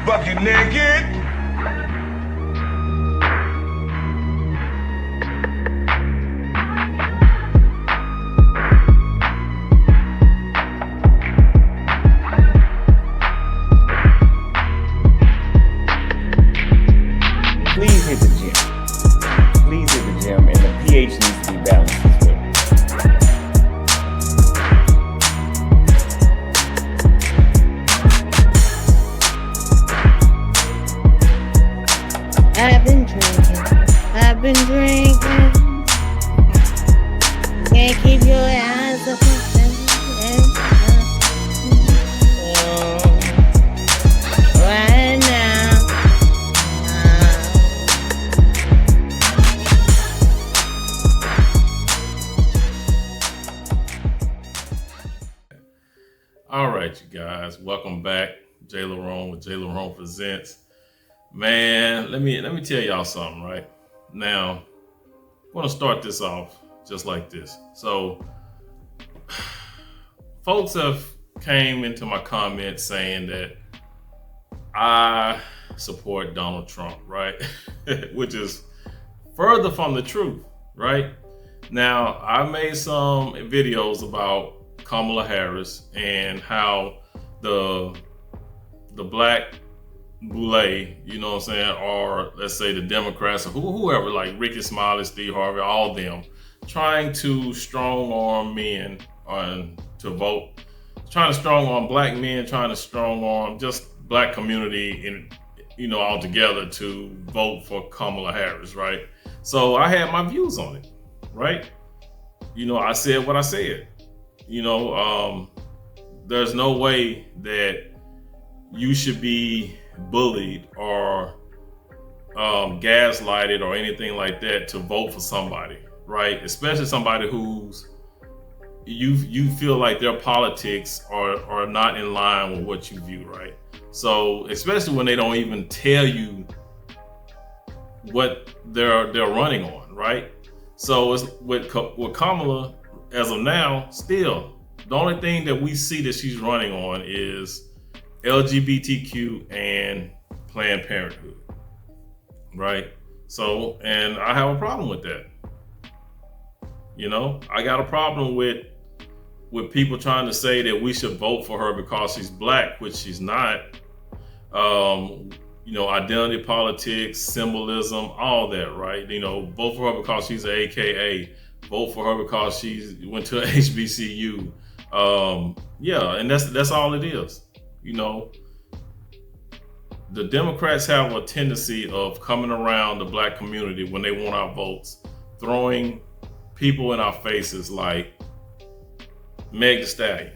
Bucket naked. Please hit the gym. Please hit the gym, and the pH needs to be balanced as well. I've been drinking. Can't keep your eyes open. Right now. All right, you guys, welcome back. JLerone with JLerone Presents. Man, let me tell y'all something, right? Now, I'm gonna start this off just like this. So, folks have came into my comments saying that I support Donald Trump, right? Which is further from the truth, right? Now, I made some videos about Kamala Harris and how the black boule, you know what I'm saying, or let's say the Democrats or whoever, like Ricky Smiley, Steve Harvey, all of them, trying to strong arm men to vote, trying to strong arm black men, trying to strong arm just black community in, you know, all together to vote for Kamala Harris, right? So I had my views on it, right? You know, I said what I said. You know, there's no way that you should be bullied or gaslighted or anything like that to vote for somebody, right? Especially somebody who's you feel like their politics are not in line with what you view, right? So especially when they don't even tell you what they're running on, right? So it's with Kamala, as of now, still the only thing that we see that she's running on is LGBTQ and Planned Parenthood, right? So, and I have a problem with that. You know, I got a problem with people trying to say that we should vote for her because she's black, which she's not. You know, identity politics, symbolism, all that, right? You know, vote for her because she's an AKA. Vote for her because she went to a HBCU. Yeah, and that's all it is. You know, the Democrats have a tendency of coming around the black community when they want our votes, throwing people in our faces like Meg Thee Stallion,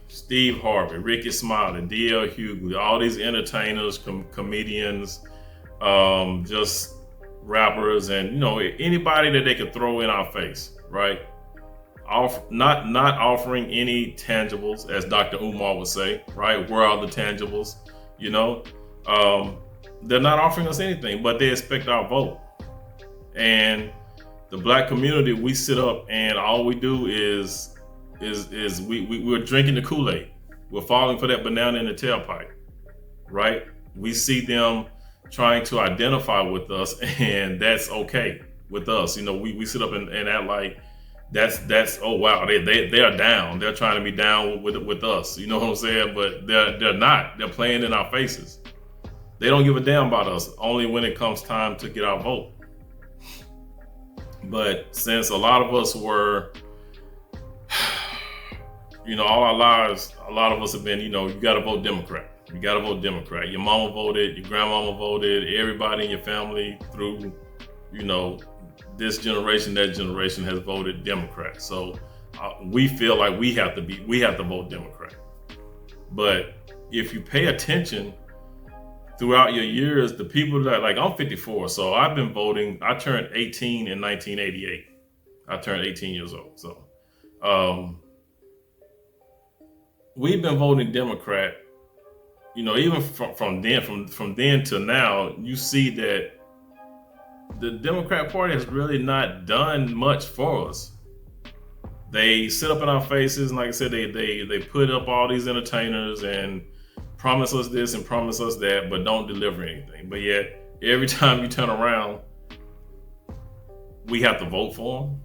Steve Harvey, Ricky Smiley, D.L. Hughley, all these entertainers, comedians, just rappers, and you know, anybody that they could throw in our face, right? Not offering any tangibles, as Dr. Umar would say, right? Where are the tangibles? You know, they're not offering us anything, but they expect our vote. And the black community, we sit up and all we do is we're drinking the Kool-Aid. We're falling for that banana in the tailpipe, right? We see them trying to identify with us, and that's okay with us. You know, we sit up and act like that's oh wow, they are down. They're trying to be down with us. You know what I'm saying? But they're not. They're playing in our faces. They don't give a damn about us, only when it comes time to get our vote. But since a lot of us were, you know, all our lives, a lot of us have been, you know, you got to vote Democrat. You got to vote Democrat. Your mama voted, your grandmama voted, everybody in your family through, you know, this generation, that generation has voted Democrat. So we feel like we have to vote Democrat. But if you pay attention throughout your years, the people that, like, I'm 54, so I've been voting. I turned 18 in 1988. I turned 18 years old. So we've been voting Democrat, even from then to now. You see that the Democrat Party has really not done much for us. They sit up in our faces, and like I said, they put up all these entertainers and promise us this and promise us that, but don't deliver anything. But yet, every time you turn around, we have to vote for them.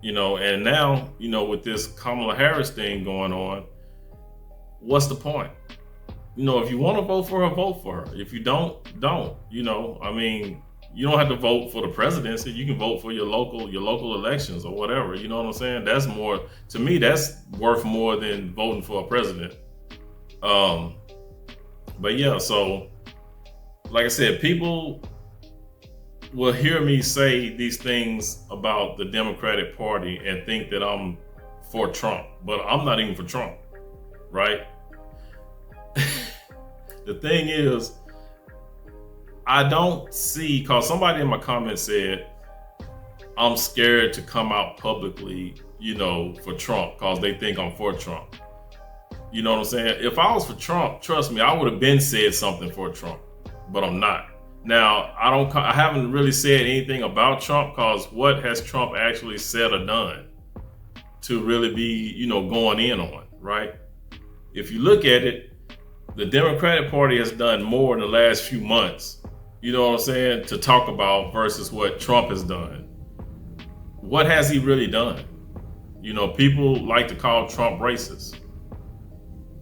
And now, with this Kamala Harris thing going on, what's the point? If you want to vote for her, vote for her. If you don't. I mean, you don't have to vote for the presidency. You can vote for your local elections or whatever. You know what I'm saying? That's more, to me, that's worth more than voting for a president. But yeah, so like I said, people will hear me say these things about the Democratic Party and think that I'm for Trump, but I'm not even for Trump, right? The thing is, I don't see, because somebody in my comments said, I'm scared to come out publicly, for Trump because they think I'm for Trump. You know what I'm saying? If I was for Trump, trust me, I would have been said something for Trump, but I'm not. Now, I haven't really said anything about Trump because what has Trump actually said or done to really be, going in on, right? If you look at it, the Democratic Party has done more in the last few months, you know what I'm saying, to talk about versus what Trump has done. What has he really done? People like to call Trump racist.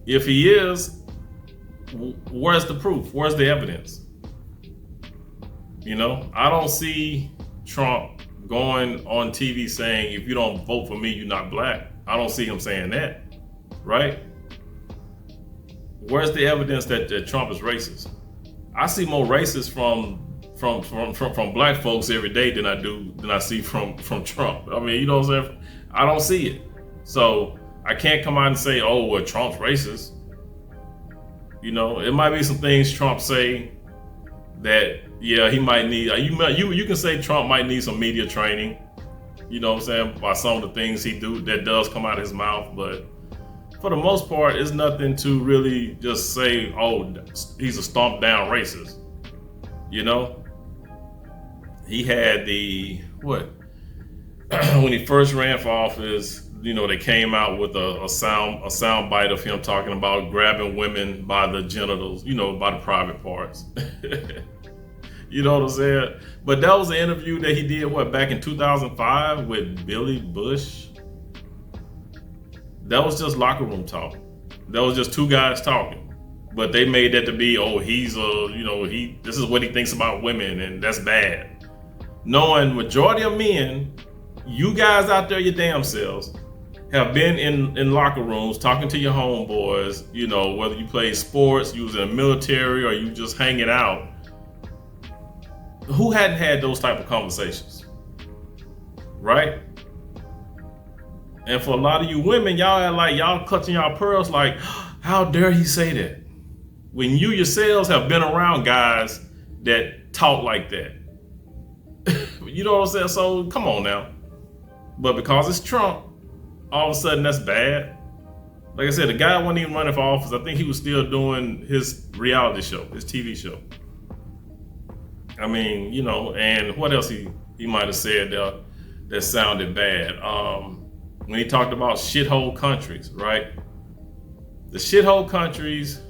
If he is, where's the proof? Where's the evidence? I don't see Trump going on TV saying, if you don't vote for me, you're not black. I don't see him saying that, right? Where's the evidence that Trump is racist? I see more racists from black folks every day than I see from Trump. I mean, you know what I'm saying? I don't see it. So I can't come out and say, oh, well, Trump's racist. It might be some things Trump say that, yeah, he might need. You can say Trump might need some media training, you know what I'm saying, by some of the things he that does come out of his mouth. But for the most part, it's nothing to really just say, oh, he's a stomped down racist. He had when he first ran for office, they came out with a sound bite of him talking about grabbing women by the genitals, by the private parts. You know what I'm saying? But that was an interview that he did, back in 2005 with Billy Bush? That was just locker room talk. That was just two guys talking. But they made that to be, oh, he's this is what he thinks about women, and that's bad. Knowing majority of men, you guys out there, your damn selves, have been in locker rooms talking to your homeboys, whether you play sports, you was in the military, or you just hanging out. Who hadn't had those type of conversations? Right? And for a lot of you women, y'all are like, y'all clutching y'all pearls like, how dare he say that? When you yourselves have been around guys that talk like that. You know what I'm saying? So come on now. But because it's Trump, all of a sudden that's bad. Like I said, the guy wasn't even running for office. I think he was still doing his reality show, his TV show. I mean, and what else he might have said that sounded bad? When he talked about shithole countries, right? The shithole countries,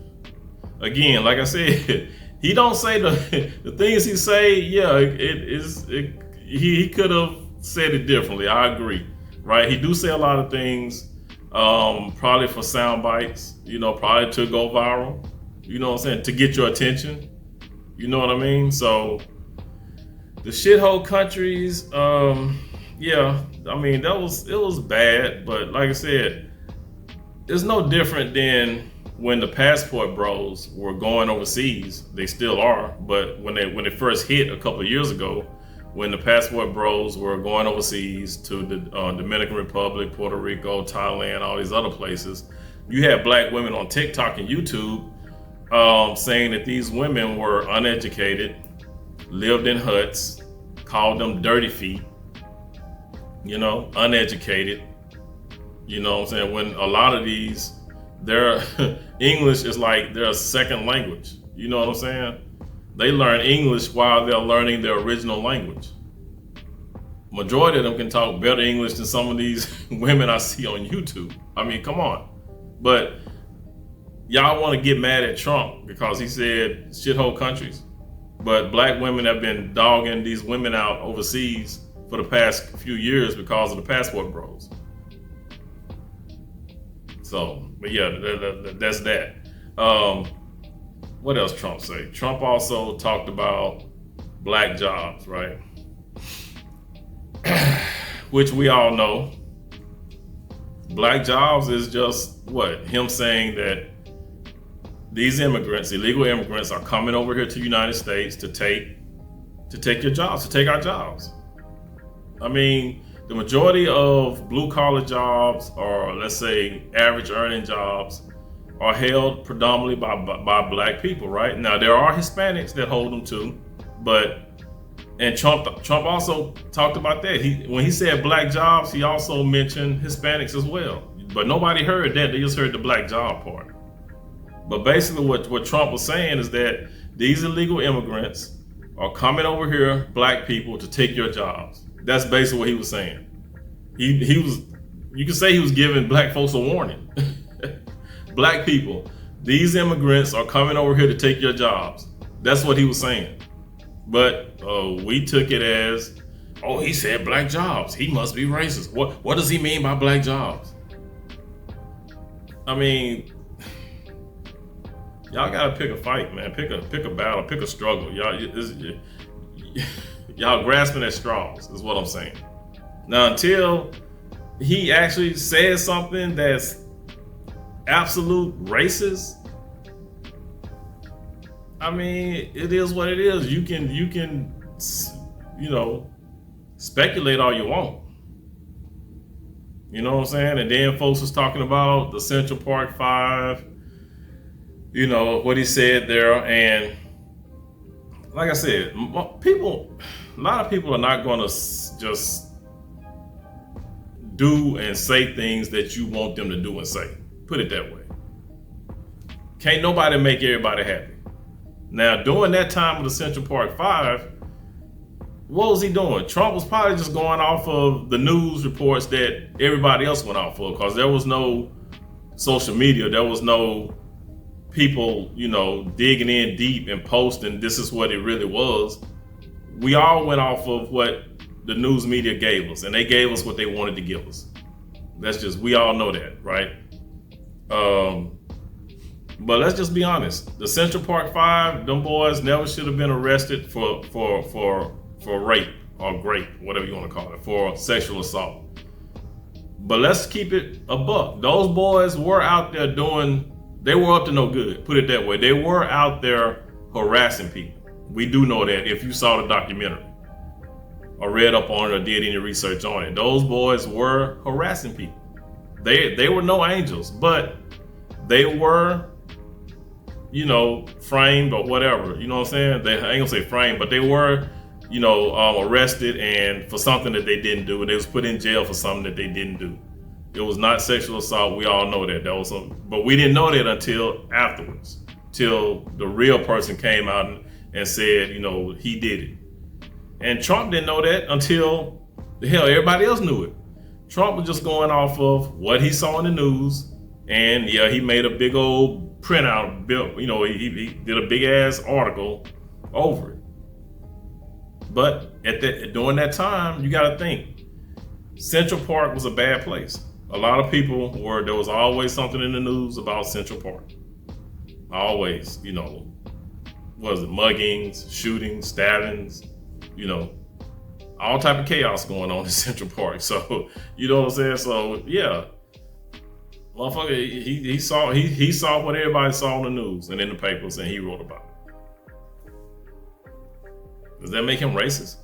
again, like I said, he don't say the things he say. Yeah, he could have said it differently. I agree, right? He do say a lot of things, probably for sound bites, probably to go viral. You know what I'm saying? To get your attention. You know what I mean? So the shithole countries, yeah, I mean, it was bad, but like I said, it's no different than when the passport bros were going overseas. They still are, but when they first hit a couple of years ago, when the passport bros were going overseas to the Dominican Republic, Puerto Rico, Thailand, all these other places, You had black women on TikTok and YouTube saying that these women were uneducated, lived in huts, called them dirty feet, uneducated. You know what I'm saying? When a lot of these, their English is like their second language. You know what I'm saying? They learn English while they're learning their original language. Majority of them can talk better English than some of these women I see on YouTube. I mean, come on. But y'all want to get mad at Trump because he said shithole countries. But black women have been dogging these women out overseas for the past few years because of the passport bros. So, but yeah, that's that. What else Trump say? Trump also talked about black jobs, right? Which we all know. Black jobs is just what? Him saying that these immigrants, illegal immigrants, are coming over here to the United States to take your jobs, to take our jobs. I mean, the majority of blue collar jobs, or let's say average earning jobs, are held predominantly by black people, right? Now there are Hispanics that hold them too, and Trump also talked about that. When he said black jobs, he also mentioned Hispanics as well. But nobody heard that. They just heard the black job part. But basically what Trump was saying is that these illegal immigrants are coming over here, black people, to take your jobs. That's basically what he was saying. You could say he was giving black folks a warning. Black people, these immigrants are coming over here to take your jobs. That's what he was saying. But we took it as, oh, he said black jobs. He must be racist. What does he mean by black jobs? I mean, y'all gotta pick a fight, man. Pick a battle. Pick a struggle. Y'all grasping at straws is what I'm saying. Now, until he actually says something that's absolute racist, I mean, it is what it is. You can speculate all you want. You know what I'm saying? And then folks was talking about the Central Park 5, what he said there. And like I said, a lot of people are not going to just do and say things that you want them to do and say. Put it that way. Can't nobody make everybody happy. Now, during that time of the Central Park 5, what was he doing? Trump was probably just going off of the news reports that everybody else went off of, because there was no social media. There was no people, digging in deep and posting this is what it really was. We all went off of what the news media gave us, and they gave us what they wanted to give us. We all know that, right? But let's just be honest. The Central Park 5, them boys never should have been arrested for rape or grape, whatever you want to call it, for sexual assault. But let's keep it a buck. Those boys were out there they were up to no good, put it that way. They were out there harassing people. We do know that if you saw the documentary or read up on it or did any research on it. Those boys were harassing people. They were no angels, but they were, framed or whatever. You know what I'm saying? I ain't gonna say framed, but they were, arrested and for something that they didn't do, and they was put in jail for something that they didn't do. It was not sexual assault. We all know that. But we didn't know that until afterwards, till the real person came out and said, he did it. And Trump didn't know that until everybody else knew it. Trump was just going off of what he saw in the news, and he made a big old printout, he did a big ass article over it. But during that time, you got to think, Central Park was a bad place. A lot of people there was always something in the news about Central Park. Always, was it muggings, shootings, stabbings, all type of chaos going on in Central Park. So, you know what I'm saying? So, yeah. Motherfucker, he saw what everybody saw on the news and in the papers, and he wrote about it. Does that make him racist?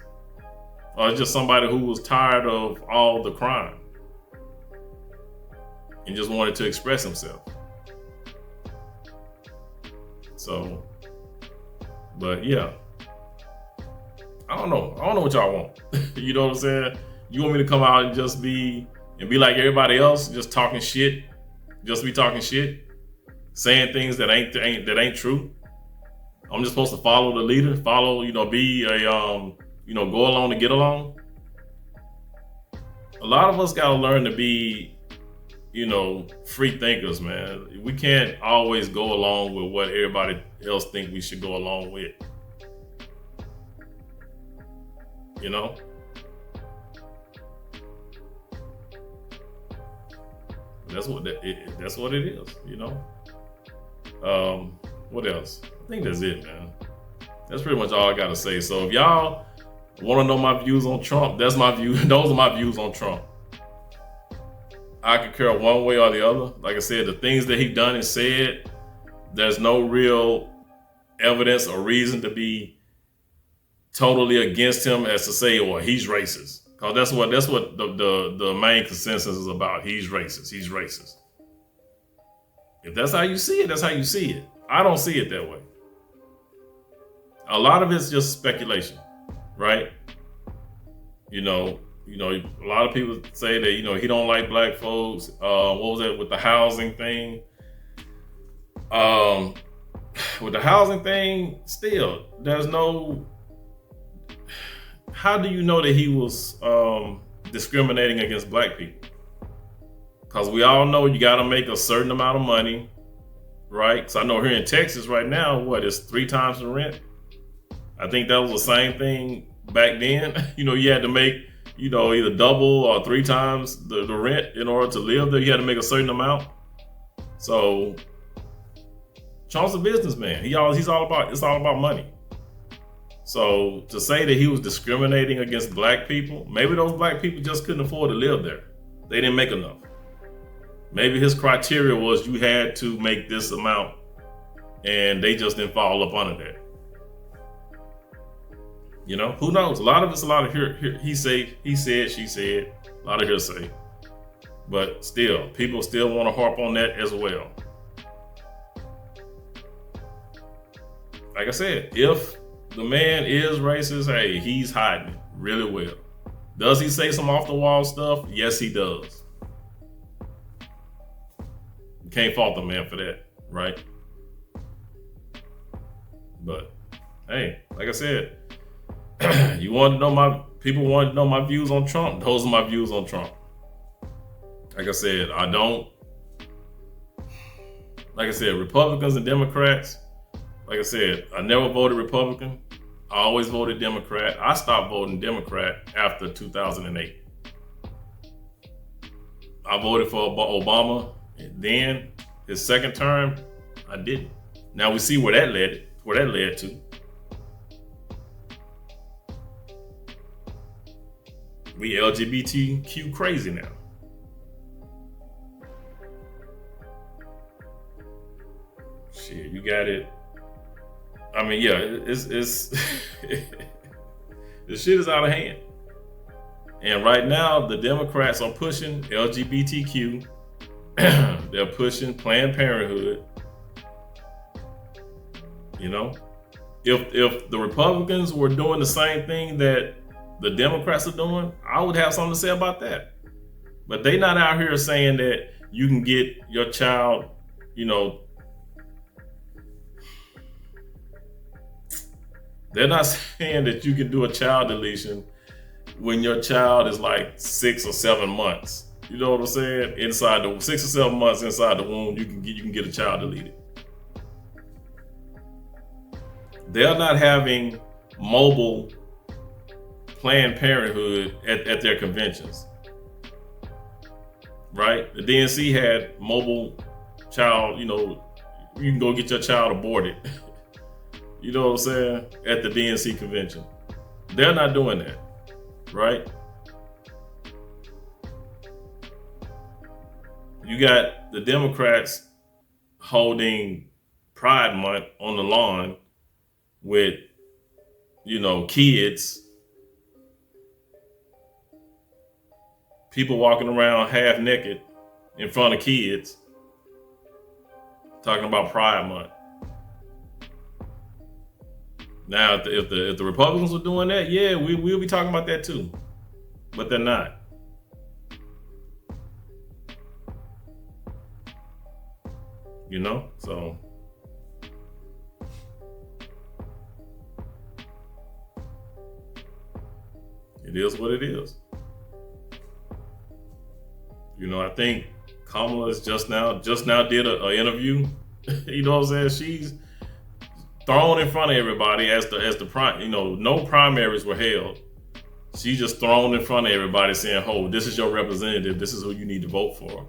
Or just somebody who was tired of all the crime and just wanted to express himself? So, but yeah, I don't know what y'all want. You know what I'm saying? You want me to come out and just be like everybody else, just talking shit, just be talking shit, saying things that ain't true? I'm just supposed to follow the leader, be a go along to get along. A lot of us gotta learn to be, free thinkers, man. We can't always go along with what everybody else think we should go along with. You know? That's what it is, What else? I think that's it, man. That's pretty much all I gotta say. So if y'all want to know my views on Trump, that's my view. Those are my views on Trump. I could care one way or the other. Like I said, the things that he done and said, there's no real evidence or reason to be totally against him as to say, well, he's racist. Because that's what the main consensus is about. He's racist. He's racist. If that's how you see it, that's how you see it. I don't see it that way. A lot of it's just speculation, right? A lot of people say that, he don't like black folks. What was that with the housing thing? With the housing thing, still, there's no... How do you know that he was discriminating against black people? Because we all know you got to make a certain amount of money, right? Because I know here in Texas right now, it's 3 times the rent? I think that was the same thing back then. You had to make, either double or 3 times the rent in order to live there. You had to make a certain amount. So Trump's a businessman. It's all about money. So to say that he was discriminating against black people, maybe those black people just couldn't afford to live there. They didn't make enough. Maybe his criteria was you had to make this amount and they just didn't fall up under that. Who knows? A lot of he said, she said, a lot of hearsay. But still, people still want to harp on that as well. Like I said, if the man is racist, hey, he's hiding it really well. Does he say some off the wall stuff? Yes, he does. You can't fault the man for that, right? But hey, like I said, people want to know my views on Trump. Those are my views on Trump. Like I said, Republicans and Democrats, like I said, I never voted Republican. I always voted Democrat. I stopped voting Democrat after 2008. I voted for Obama. And then his second term, I didn't. Now we see where that led to. We LGBTQ crazy now. Shit, you got it. I mean, yeah, it's the shit is out of hand. And right now, the Democrats are pushing LGBTQ. They're pushing Planned Parenthood. If the Republicans were doing the same thing that the Democrats are doing, I would have something to say about that. But they not out here saying that you can get your child, they're not saying that you can do a child deletion when your child is like 6 or 7 months. You know what I'm saying? Inside the 6 or 7 months inside the womb, you can get a child deleted. They're not having mobile Planned Parenthood at their conventions, right? The DNC had mobile child. You can go get your child aborted. You know what I'm saying? At the DNC convention. They're not doing that, right? You got the Democrats holding Pride Month on the lawn with, kids, people walking around half naked in front of kids, talking about Pride Month. Now, if the Republicans were doing that, yeah, we'll be talking about that too. But they're not. You know, so it is what it is. You know, I think Kamala is just now did an interview. You know what I'm saying? She's thrown in front of everybody as the prime. You know, no primaries were held. She just thrown in front of everybody saying, "Oh, this is your representative. This is who you need to vote for."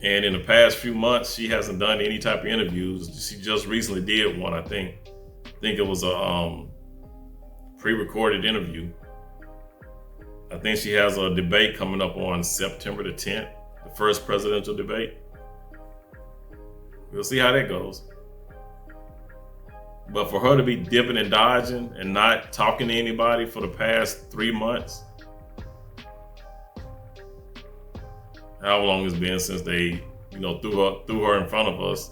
And in the past few months, she hasn't done any type of interviews. She just recently did one, I think. I think it was a pre-recorded interview. I think she has a debate coming up on September the 10th, the first presidential debate. We'll see how that goes. But for her to be dipping and dodging and not talking to anybody for the past 3 months, how long it's been since they, you know, threw her in front of us.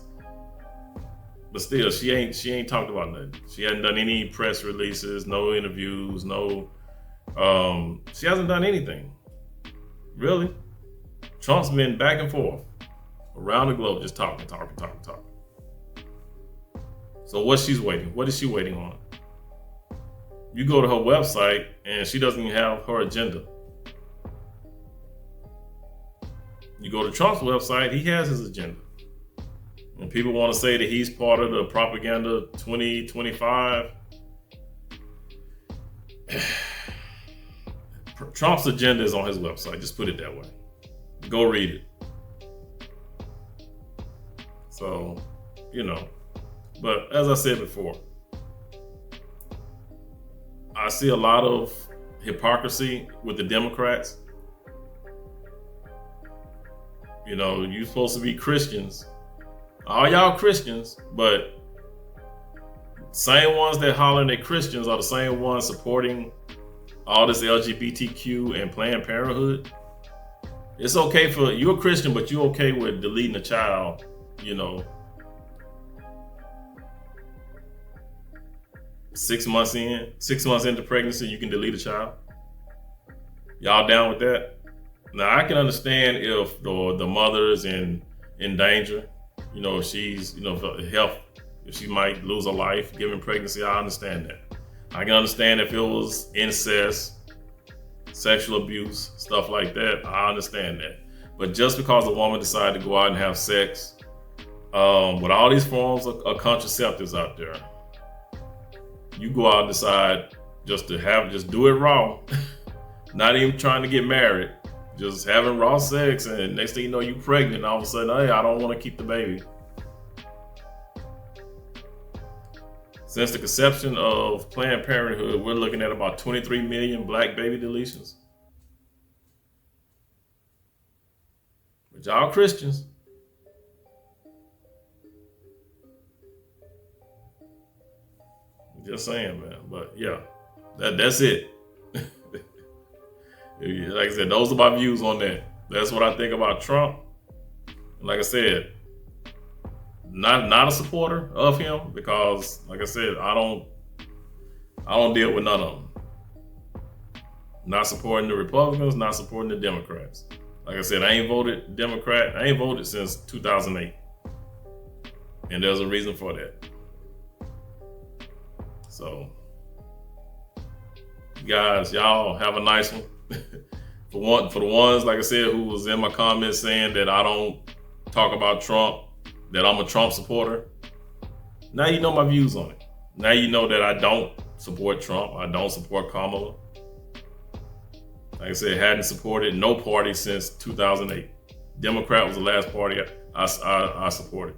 But still, she ain't talked about nothing. She hasn't done any press releases, no interviews, she hasn't done anything. Really. Trump's been back and forth around the globe, just talking. So what is she waiting on? You go to her website and she doesn't even have her agenda. You go to Trump's website, he has his agenda. And people want to say that he's part of the propaganda 2025. Trump's agenda is on his website, just put it that way. Go read it. So, you know, but as I said before, I see a lot of hypocrisy with the Democrats. You know, you're supposed to be Christians. All y'all Christians, but same ones that hollering they're Christians are the same ones supporting all this LGBTQ and Planned Parenthood. It's okay for, you're a Christian, but you're okay with deleting a child, you know, 6 months into pregnancy, you can delete a child. Y'all down with that? Now, I can understand if the mother is in danger, you know, if she's, you know, for health, if she might lose her life given pregnancy, I understand that. I can understand if it was incest, sexual abuse, stuff like that, I understand that. But just because a woman decided to go out and have sex, with all these forms of contraceptives out there, you go out and decide just do it raw, not even trying to get married, just having raw sex, and next thing you know, you pregnant, and all of a sudden, hey, I don't want to keep the baby. Since the conception of Planned Parenthood, we're looking at about 23 million black baby deletions. But y'all Christians. Just saying, man. But yeah, that's it. Like I said, those are my views on that. That's what I think about Trump. And like I said, not a supporter of him because, like I said, I don't deal with none of them. Not supporting the Republicans, not supporting the Democrats. Like I said, I ain't voted Democrat. I ain't voted since 2008, and there's a reason for that. So, guys, y'all have a nice one. For the ones, like I said, who was in my comments saying that I don't talk about Trump, that I'm a Trump supporter, now you know my views on it. Now you know that I don't support Trump. I don't support Kamala. Like I said, hadn't supported no party since 2008. Democrat was the last party I supported.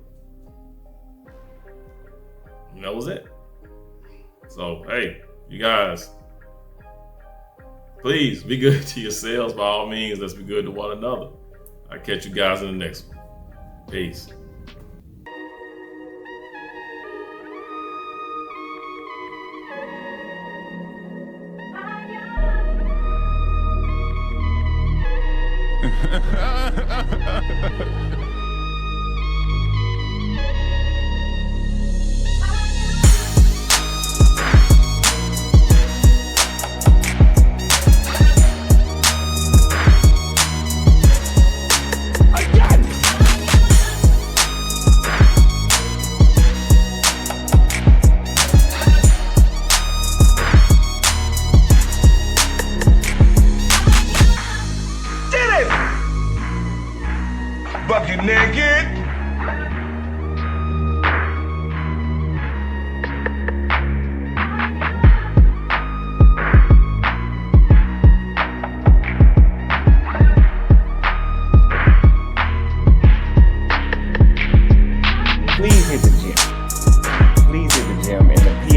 And that was it. So, hey, you guys, please be good to yourselves. By all means, let's be good to one another. I'll catch you guys in the next one. Peace.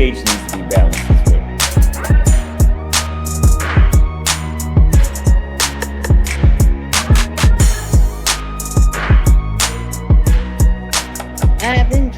pH needs to be balanced as well. I've been